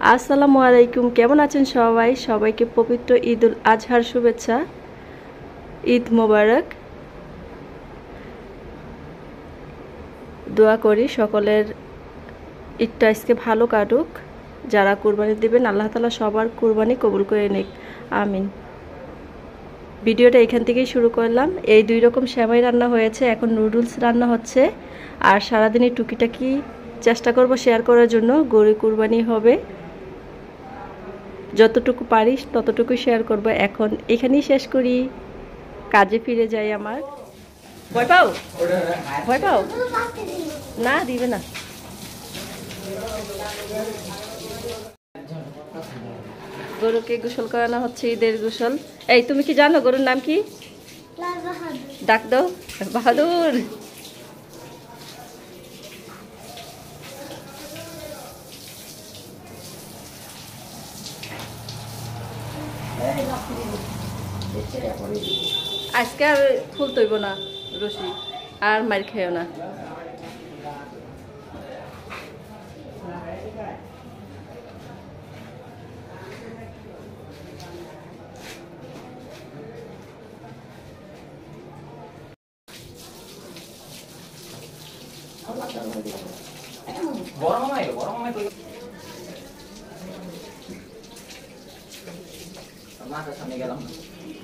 আসসালামু আলাইকুম, কেমন আছেন সবাই? সবাইকে পবিত্র ঈদ উল আজহার শুভেচ্ছা। ঈদ মোবারক। দোয়া করি সকলের ঈদটা আজকে ভালো কাটুক। যারা কুরবানি দিবেন আল্লাহ তাআলা সবার কুরবানি কবুল করে নিক, আমিন। ভিডিওটা এখান থেকেই শুরু করলাম। এই দুই রকম সেমাই রান্না হয়েছে, এখন নুডলস রান্না হচ্ছে। আর সারাদিনই টুকিটাকি চেষ্টা করব শেয়ার করার জন্য। গরু কুরবানি হবে, যতটুকু পারি ততটুকু শেয়ার করব। এখন এখানেই শেষ করি, কাজে ফিরে যাই। আমার ভয় পাও? ভয় পাও না? দিবে না। গরুকে গোসল করানো হচ্ছে, ঈদের গোসল। এই তুমি কি জানো গরুর নাম কি? ডাক দাও। বাহাদুর। আজকে আর ফুল তৈব না রশি, আর মার খেয়েও না।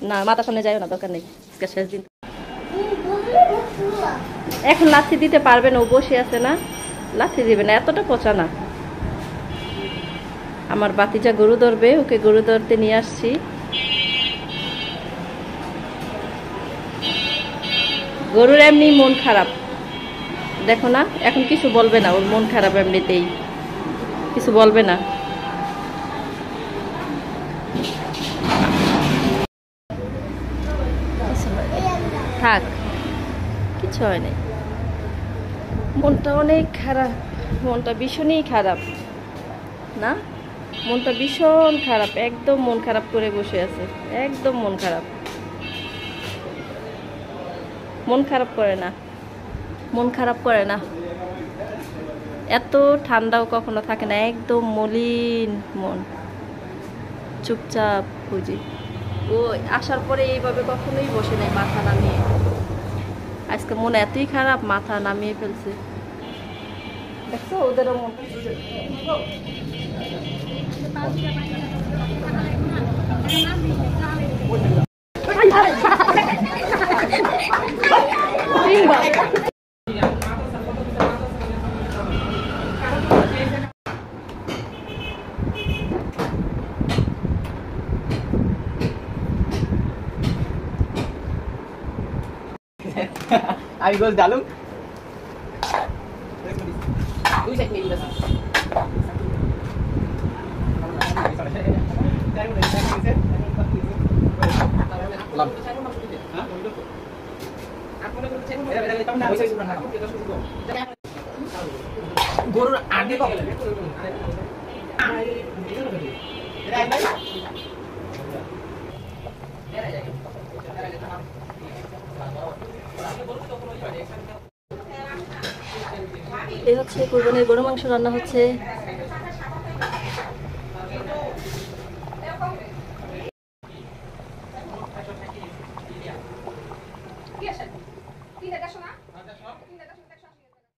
না, মাথা সামনে যাইও না, দরকার নেই। শেষ দিন এখন লাথি দিতে পারবে না, ও বসে আছে না, লাথি দিবে না, এতটা পচা না। আমার বাতিজা গরু ধরবে, ওকে গরু ধরতে নিয়ে আসছি। গরুর এমনি মন খারাপ, দেখো না, এখন কিছু বলবে না, ওর মন খারাপ এমনিতেই, কিছু বলবে না। থাক, কিছু হয় নাই। মনটা অনেক খারাপ, মনটা ভীষণই খারাপ না, মনটা ভীষণ খারাপ, একদম মন খারাপ করে বসে আছে, একদম মন খারাপ। মন খারাপ করে না, মন খারাপ করে না। এত ঠান্ডাও কখনো থাকে না, একদম মলিন মন, চুপচাপ বুঝি। ও আসার পরে এইভাবে কখনোই বসে নাই মাথা নামিয়ে। আজকে মন এতই খারাপ, মাথা নামিয়ে ফেলছে। দেখছো ওদেরও মন। আমি গোল ডালুম দুই সাইড মিলে আছে গরুর আগে এই হচ্ছে কুরবানির গরু মাংস রান্না হচ্ছে।